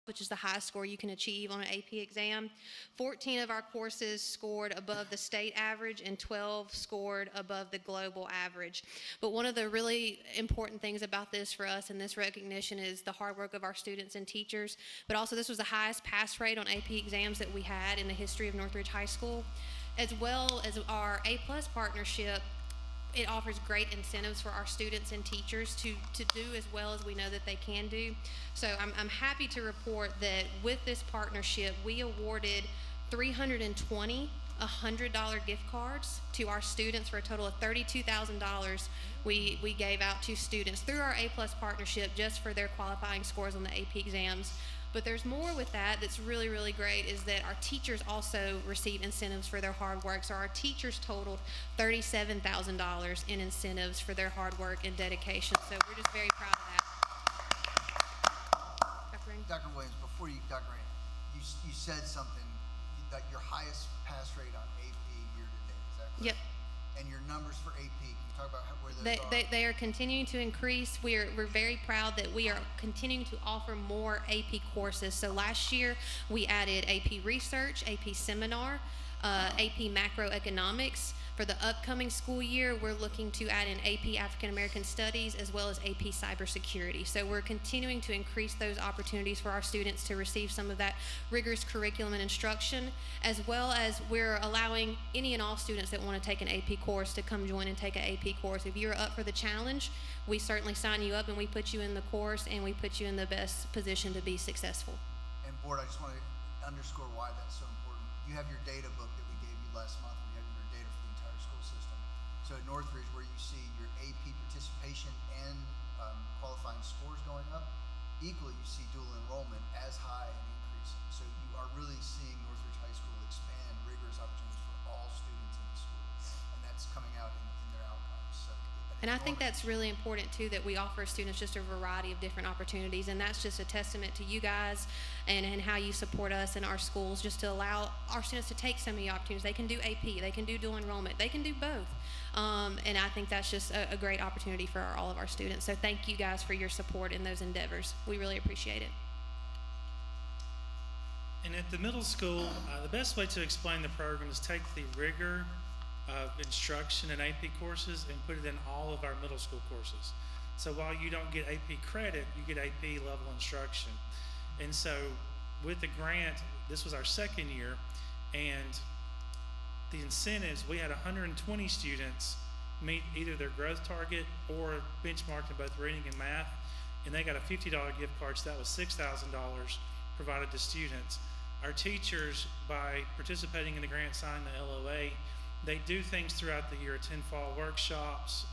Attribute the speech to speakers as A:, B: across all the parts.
A: which is the highest score you can achieve on an AP exam. 14 of our courses scored above the state average and 12 scored above the global average. But one of the really important things about this for us and this recognition is the hard work of our students and teachers, but also this was the highest pass rate on AP exams that we had in the history of Northridge High School, as well as our A-plus partnership. It offers great incentives for our students and teachers to do as well as we know that they can do. So I'm happy to report that with this partnership, we awarded 320 $100 gift cards to our students for a total of $32,000 we gave out to students through our A-plus partnership just for their qualifying scores on the AP exams. But there's more with that that's really, really great is that our teachers also receive incentives for their hard work. So our teachers totaled $37,000 in incentives for their hard work and dedication. So we're just very proud of that.
B: Dr. Williams, before you, Dr. Rand, you said something, that your highest pass rate on AP year to date, is that correct?
A: Yep.
B: And your numbers for AP, can you talk about where those are?
A: They are continuing to increase. We're very proud that we are continuing to offer more AP courses. So last year we added AP Research, AP Seminar, AP Macroeconomics. For the upcoming school year, we're looking to add in AP African American Studies as well as AP Cybersecurity. So we're continuing to increase those opportunities for our students to receive some of that rigorous curriculum and instruction, as well as we're allowing any and all students that want to take an AP course to come join and take an AP course. If you're up for the challenge, we certainly sign you up and we put you in the course and we put you in the best position to be successful.
B: And board, I just want to underscore why that's so important. You have your data book that we gave you last month. So at Northridge, where you see your AP participation and qualifying scores going up, equally you see dual enrollment as high and increasing. So you are really seeing Northridge High School expand rigorous opportunities for all students in the school, and that's coming out in their outcomes. So,
A: and I think that's really important too, that we offer students just a variety of different opportunities, and that's just a testament to you guys and how you support us in our schools, just to allow our students to take some of the opportunities. They can do AP, they can do dual enrollment, they can do both. And I think that's just a great opportunity for all of our students. So thank you guys for your support in those endeavors. We really appreciate it.
C: And at the middle school, the best way to explain the program is take the rigor of instruction in AP courses and put it in all of our middle school courses. So while you don't get AP credit, you get AP level instruction. And so with the grant, this was our second year, and the incentives, we had 120 students meet either their growth target or benchmarked in both reading and math, and they got a $50 gift card, so that was $6,000 provided to students. Our teachers, by participating in the grant, sign the LOA. They do things throughout the year, attend fall workshops,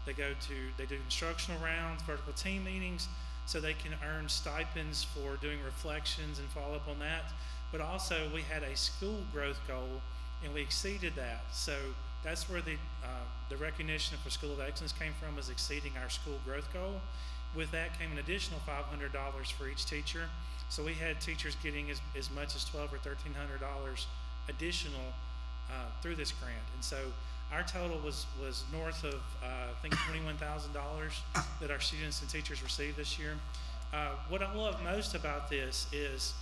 C: they do instructional rounds, vertical team meetings, so they can earn stipends for doing reflections and follow up on that. But also we had a school growth goal, and we exceeded that. So that's where the recognition for School of Excellence came from, is exceeding our school growth goal. With that came an additional $500 for each teacher. So we had teachers getting as much as $1,200 or $1,300 additional through this grant. And so our total was north of, I think, $21,000 that our students and teachers received this year. What I love most about this is,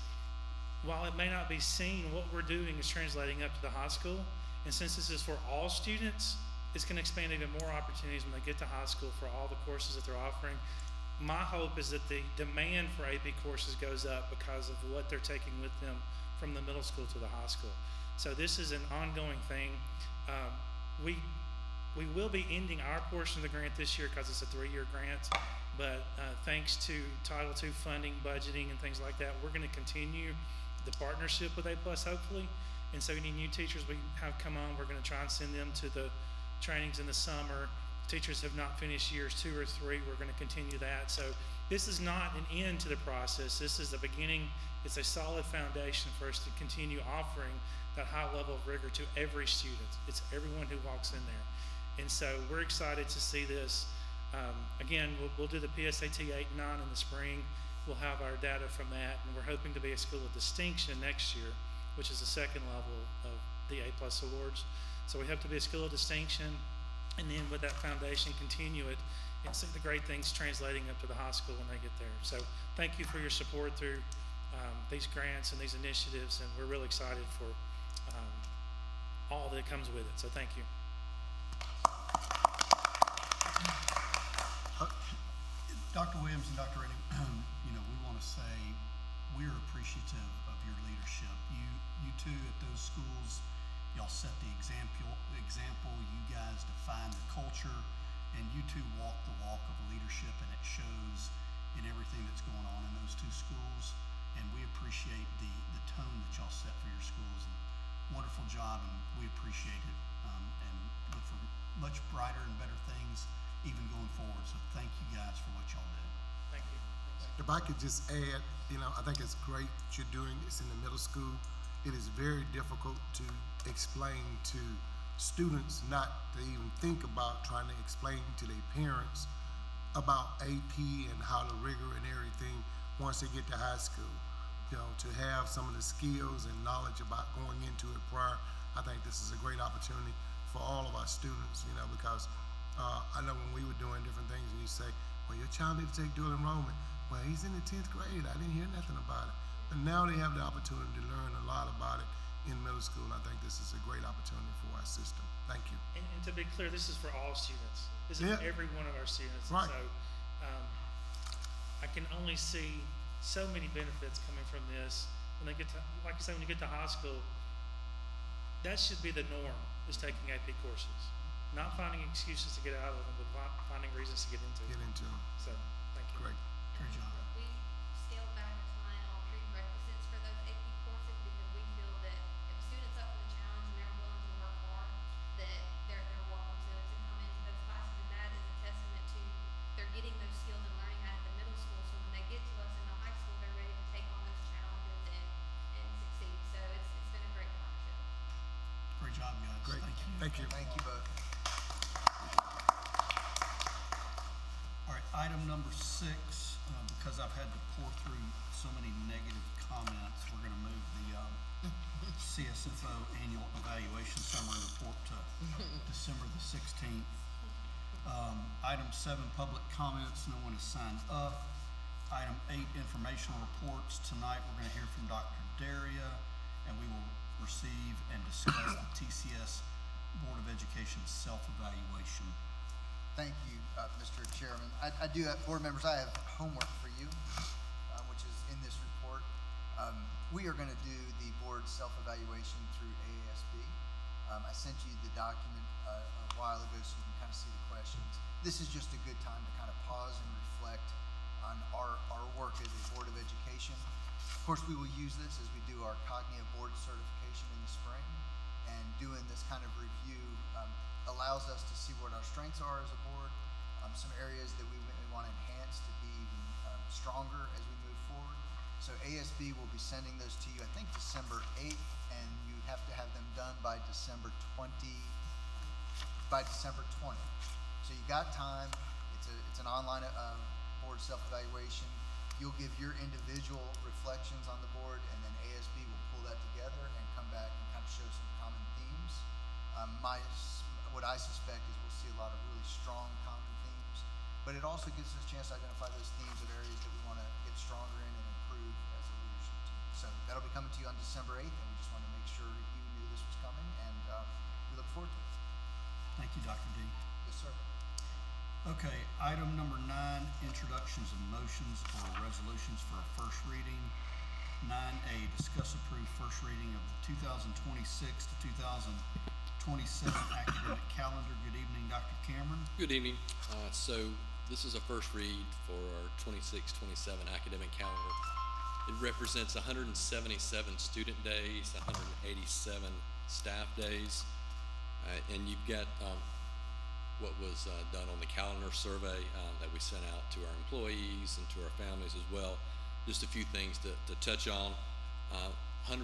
C: while it may not be seen, what we're doing is translating up to the high school. And since this is for all students, it's going to expand even more opportunities when they get to high school for all the courses that they're offering. My hope is that the demand for AP courses goes up because of what they're taking with them from the middle school to the high school. So this is an ongoing thing. We will be ending our portion of the grant this year because it's a 3-year grant. But thanks to Title II funding, budgeting, and things like that, we're going to continue the partnership with A+, hopefully. And so any new teachers we have come on, we're going to try and send them to the trainings in the summer. Teachers have not finished years 2 or 3, we're going to continue that. So this is not an end to the process. This is the beginning. It's a solid foundation for us to continue offering that high level of rigor to every student. It's everyone who walks in there. And so we're excited to see this. Again, we'll do the PSAT 8 and 9 in the spring. We'll have our data from that, and we're hoping to be a school of distinction next year, which is the second level of the A+ awards. So we hope to be a school of distinction, and then with that foundation, continue it and see the great things translating up to the high school when they get there. So thank you for your support through these grants and these initiatives, and we're really excited for all that comes with it. So thank you.
D: Dr. Williams and Dr. Reddy, we want to say we're appreciative of your leadership. You two at those schools, y'all set the example. You guys define the culture, and you two walk the walk of leadership, and it shows in everything that's going on in those two schools. And we appreciate the tone that y'all set for your schools. And wonderful job, and we appreciate it, and look for much brighter and better things even going forward. So thank you guys for what y'all did.
C: Thank you.
E: If I could just add, I think it's great that you're doing this in the middle school. It is very difficult to explain to students not to even think about trying to explain to their parents about AP and how the rigor and everything once they get to high school. To have some of the skills and knowledge about going into it prior, I think this is a great opportunity for all of our students, because I know when we were doing different things and you say, well, your child need to take dual enrollment. Well, he's in the 10th grade. I didn't hear nothing about it. But now they have the opportunity to learn a lot about it in middle school. And I think this is a great opportunity for our system. Thank you.
C: And to be clear, this is for all students. This is every one of our students.
E: Right.
C: And so I can only see so many benefits coming from this. When they get to, like you say, when you get to high school, that should be the norm, is taking AP courses. Not finding excuses to get out of them, but finding reasons to get into
E: Get
C: them.
E: into them.
C: So, thank you.
E: Great.
D: Great job.
F: We scaled back a ton on prerequisites for those AP courses because we feel that if a student's up for the challenge and they're willing to work hard, that they're welcome to come into those classes. And that is a testament to they're getting those skills and learning out at the middle school. So when they get to us in the high school, they're ready to take on those challenges and succeed. So it's been a great partnership.
D: Great job, guys.
E: Great.
D: Thank you.
B: Thank you both.
D: All right, item number 6, because I've had to pour through so many negative comments, we're going to move the CSFO annual evaluation summary report to December the 16th. Item 7, public comments. No one has signed up. Item 8, informational reports. Tonight we're going to hear from Dr. Daria, and we will receive and discuss the TCS Board of Education self-evaluation.
B: Thank you, Mr. Chairman. I do have, board members, I have homework for you, which is in this report. We are going to do the board self-evaluation through AASB. I sent you the document a while ago so you can kind of see the questions. This is just a good time to kind of pause and reflect on our work as a Board of Education. Of course, we will use this as we do our cognitive board certification in the spring, and doing this kind of review allows us to see what our strengths are as a board, some areas that we want to enhance to be even stronger as we move forward. So ASB will be sending those to you, I think December 8th, and you have to have them done by December 20th. So you got time. It's an online board self-evaluation. You'll give your individual reflections on the board, and then ASB will pull that together and come back and kind of show some common themes. What I suspect is we'll see a lot of really strong common themes, but it also gives us a chance to identify those themes of areas that we want to get stronger in and improve as a leadership team. So that'll be coming to you on December 8th, and we just wanted to make sure you knew this was coming, and we look forward to it.
D: Thank you, Dr. D.
B: Yes, sir.
D: Okay, item number 9, introductions of motions or resolutions for a first reading. 9A, discuss approve first reading of the 2026 to 2027 academic calendar. Good evening, Dr. Cameron.
G: Good evening. So this is a first read for our 26-27 academic calendar. It represents 177 student days, 187 staff days, and you've got what was done on the calendar survey that we sent out to our employees and to our families as well. Just a few things to touch on. 100%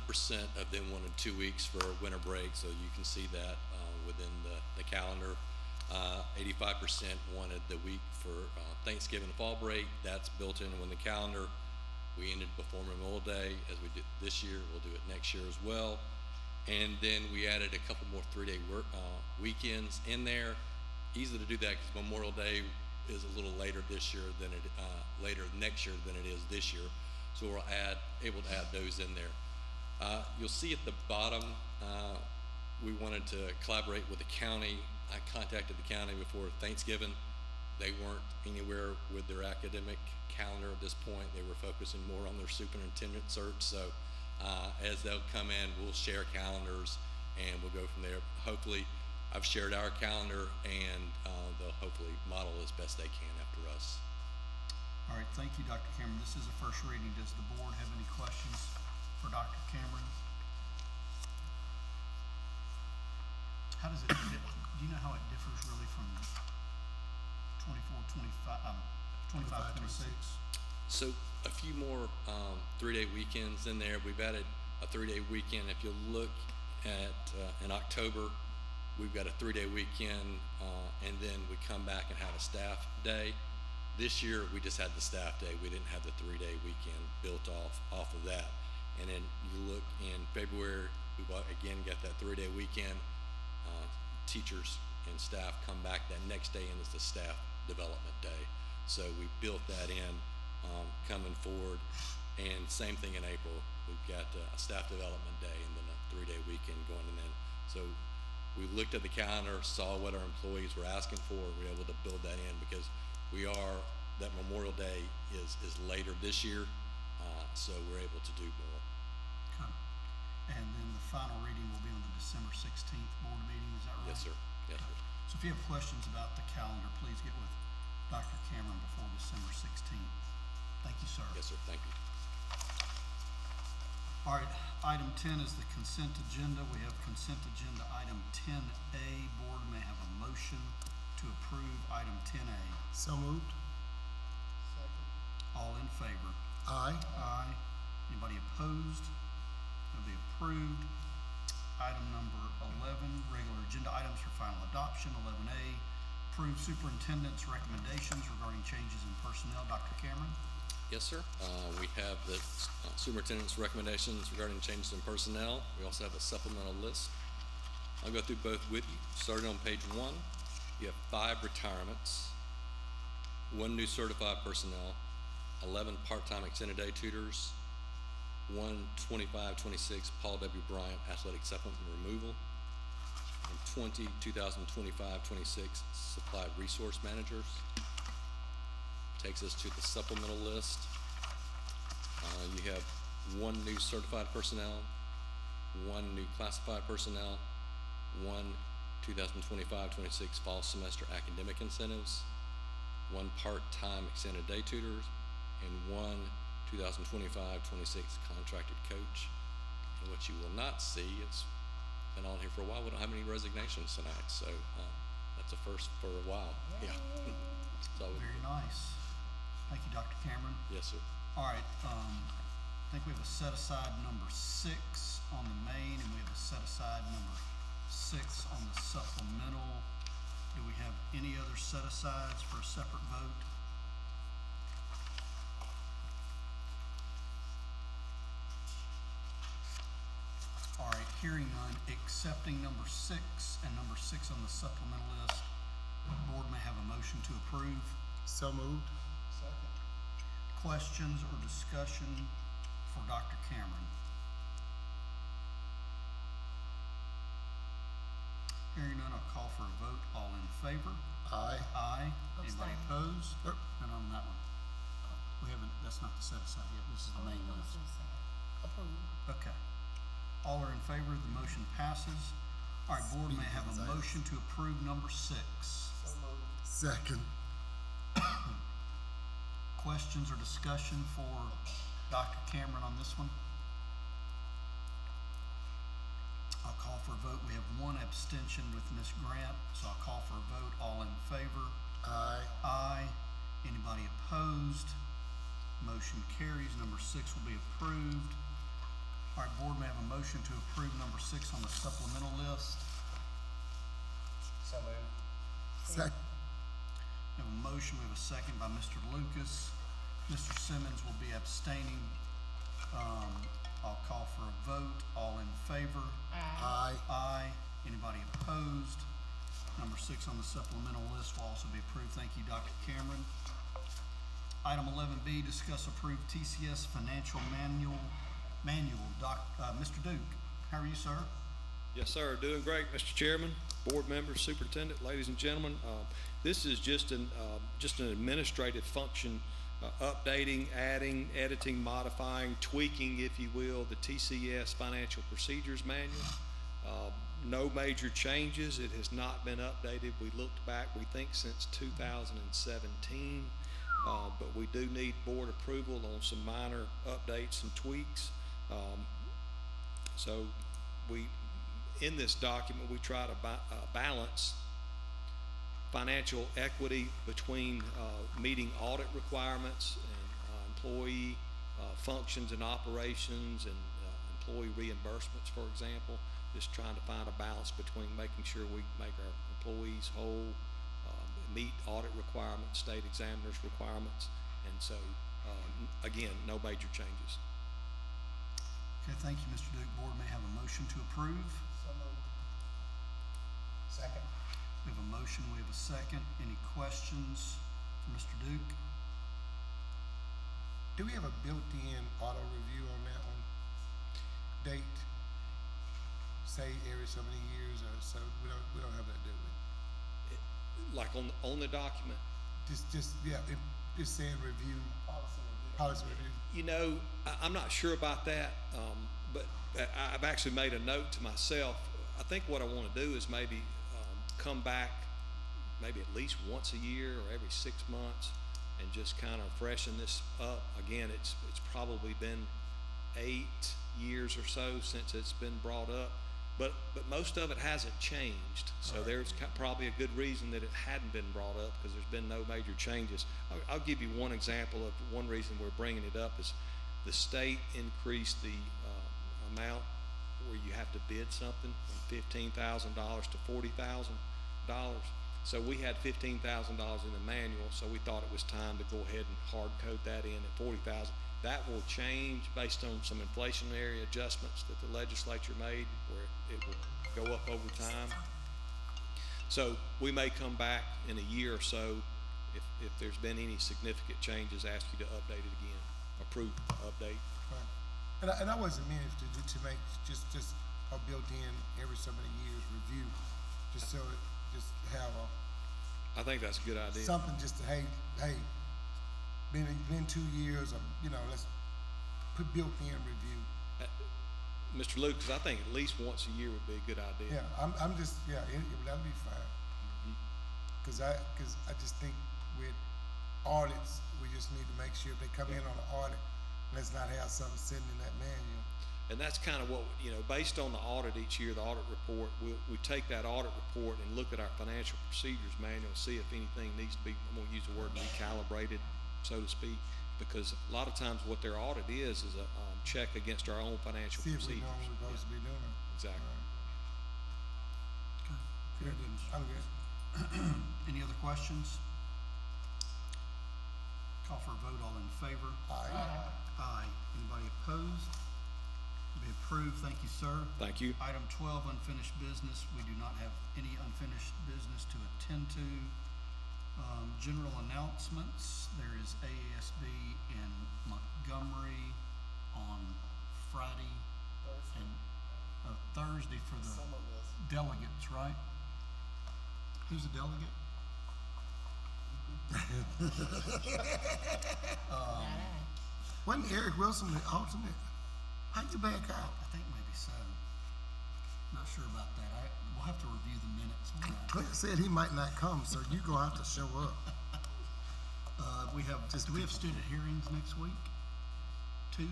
G: of them wanted 2 weeks for winter break, so you can see that within the calendar. 85% wanted the week for Thanksgiving and fall break. That's built in the calendar. We ended before Memorial Day as we did this year. We'll do it next year as well. And then we added a couple more 3-day work weekends in there. Easy to do that because Memorial Day is a little later this year than later next year than it is this year. So we're able to add those in there. You'll see at the bottom, we wanted to collaborate with the county. I contacted the county before Thanksgiving. They weren't anywhere with their academic calendar at this point. They were focusing more on their superintendent search. So as they'll come in, we'll share calendars and we'll go from there. Hopefully, I've shared our calendar and they'll hopefully model as best they can after us.
D: All right, thank you, Dr. Cameron. This is a first reading. Does the board have any questions for Dr. Cameron? How does it, do you know how it differs really from 25, 26?
G: So a few more 3-day weekends in there. We've added a 3-day weekend. If you look at in October, we've got a 3-day weekend, and then we come back and have a staff day. This year, we just had the staff day. We didn't have the 3-day weekend built off of that. And then you look in February, we've again got that 3-day weekend. Teachers and staff come back that next day, and it's the staff development day. So we built that in coming forward. And same thing in April. We've got a staff development day and then a 3-day weekend going in. So we looked at the calendar, saw what our employees were asking for, and we were able to build that in because that Memorial Day is later this year, so we're able to do more.
D: Okay. And then the final reading will be on the December 16th board meeting, is that right?
G: Yes, sir. Yes, sir.
D: So if you have questions about the calendar, please get with Dr. Cameron before December 16th. Thank you, sir.
G: Yes, sir. Thank you.
D: All right, item 10 is the consent agenda. We have consent agenda item 10A. Board may have a motion to approve item 10A.
E: So moved.
D: All in favor?
E: Aye.
D: Aye. Anybody opposed? It'll be approved. Item number 11, regular agenda items for final adoption. 11A, approve superintendent's recommendations regarding changes in personnel. Dr. Cameron?
G: Yes, sir. We have the superintendent's recommendations regarding changes in personnel. We also have a supplemental list. I'll go through both with you. Starting on page 1, you have 5 retirements, 1 new certified personnel, 11 part-time extended day tutors, 1 25-26 Paul W. Bryant athletic supplement removal, and 20 2025-26 supplied resource managers. Takes us to the supplemental list. You have 1 new certified personnel, 1 new classified personnel, 1 2025-26 fall semester academic incentives, 1 part-time extended day tutors, and 1 2025-26 contracted coach. And what you will not see, it's been on here for a while, we don't have any resignations tonight, so that's a first for a while. Yeah. So,
D: Very nice. Thank you, Dr. Cameron.
G: yes, sir.
D: All right, I think we have a set aside number 6 on the main, and we have a set aside number 6 on the supplemental. Do we have any other set asides for a separate vote? All right, hearing none, accepting number 6 and number 6 on the supplemental list. Board may have a motion to approve.
E: So moved.
D: Questions or discussion for Dr. Cameron? Hearing none, I'll call for a vote. All in favor?
E: Aye.
D: Aye. Anybody
E: Abstain.
D: opposed? None on that one. We haven't, that's not the set aside yet. This is the main list. Okay. All are in favor, the motion passes. All right, board may have a motion to approve number 6.
E: Second.
D: Questions or discussion for Dr. Cameron on this one? I'll call for a vote. We have 1 abstention with Ms. Grant, so I'll call for a vote. All in favor?
E: Aye.
D: Aye. Anybody opposed? Motion carries. Number 6 will be approved. All right, board may have a motion to approve number 6 on the supplemental list.
E: So moved. Second.
D: We have a motion, we have a second by Mr. Lucas. Mr. Simmons will be abstaining. I'll call for a vote. All in favor?
E: Aye.
D: Aye. Anybody opposed? Number 6 on the supplemental list will also be approved. Thank you, Dr. Cameron. Item 11B, discuss approved TCS financial manual. Mr. Duke, how are you, sir?
H: Yes, sir. Doing great, Mr. Chairman, board members, superintendent, ladies and gentlemen. This is just an administrative function, updating, adding, editing, modifying, tweaking, if you will, the TCS Financial Procedures Manual. No major changes. It has not been updated. We looked back, we think, since 2017, but we do need board approval on some minor updates and tweaks. So in this document, we try to balance financial equity between meeting audit requirements and employee functions and operations and employee reimbursements, for example. Just trying to find a balance between making sure we make our employees whole, meet audit requirements, state examiners requirements, and so again, no major changes.
D: Okay, thank you, Mr. Duke. Board may have a motion to approve.
B: So moved. Second.
D: We have a motion, we have a second. Any questions for Mr. Duke?
E: Do we have a built-in auto review on that one? Date, say every so many years or so, we don't have that, do we?
H: Like on the document,
E: It said review. Policy review.
H: you know, I'm not sure about that, but I've actually made a note to myself. I think what I want to do is maybe come back maybe at least once a year or every 6 months and just kind of freshen this up. Again, it's probably been 8 years or so since it's been brought up, but most of it hasn't changed. So there's probably a good reason that it hadn't been brought up, because there's been no major changes. I'll give you one example of one reason we're bringing it up is the state increased the amount where you have to bid something from $15,000 to $40,000. So we had $15,000 in the manual, so we thought it was time to go ahead and hard code that in at $40,000. That will change based on some inflationary adjustments that the legislature made, where it will go up over time. So we may come back in a year or so, if there's been any significant changes, ask you to update it again, approve, update.
E: Right. And I wasn't meaning to make just a built-in every so many years review, just so it just have
H: I think that's a good idea.
E: something just to hey, been 2 years, or let's put built-in review.
H: Mr. Lucas, I think at least once a year would be a good idea.
E: Yeah, that'd be fine. Cause I just think with audits, we just need to make sure if they come in on an audit, let's not have something sitting in that manual.
H: And that's kind of what, based on the audit each year, the audit report, we take that audit report and look at our financial procedures manual, see if anything needs to be, I'm gonna use the word recalibrated, so to speak, because a lot of times what their audit is a check against our own financial
E: See if we
H: procedures.
E: know what we're supposed to be doing.
H: Exactly.
D: Very good, Mr.
E: I'm good.
D: Any other questions? Call for a vote. All in favor?
E: Aye.
D: Aye. Anybody opposed? Be approved. Thank you, sir.
H: Thank you.
D: Item 12, unfinished business. We do not have any unfinished business to attend to. General announcements. There is AASB in Montgomery on Friday and Thursday for the delegates, right? Who's the delegate?
E: Wasn't Eric Wilson the alternate? How'd you back out?
D: I think maybe so. Not sure about that. We'll have to review the minutes on that.
E: Clint said he might not come, so you gonna have to show up.
D: Do we have student hearings next week? Two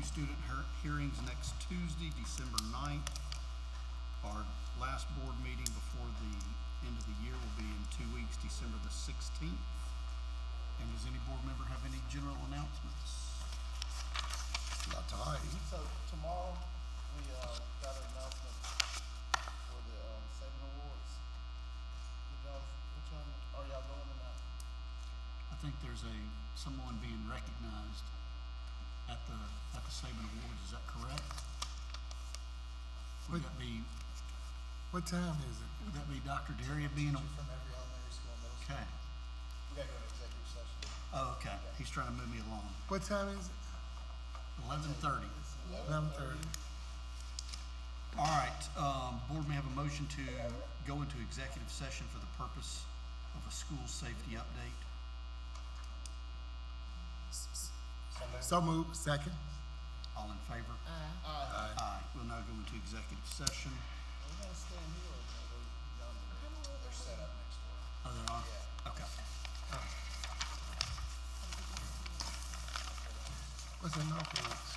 D: student hearings next Tuesday, December 9th. Our last board meeting before the end of the year will be in 2 weeks, December the 16th. And does any board member have any general announcements?
E: Not tired.
I: So tomorrow, we got an announcement for the Saving Awards. Which one are y'all going or not?
D: I think there's someone being recognized at the Saban Awards. Is that correct? Would that be
E: What time is it?
D: Would that be Dr. Daria being a,
B: From every elementary school and middle school.
D: okay.
B: We gotta go to executive session.
D: Oh, okay. He's trying to move me along.
E: What time is it?
D: 11:30.
E: 11:30.
D: All right, board may have a motion to go into executive session for the purpose of a school safety update.
E: So moved. Second.
D: All in favor? Aye. We'll now go into executive session.
I: Are we gonna stay in here or are we yonder?
B: They're set up next door.
D: Oh, they're on? Okay.
E: What's in Norfolk?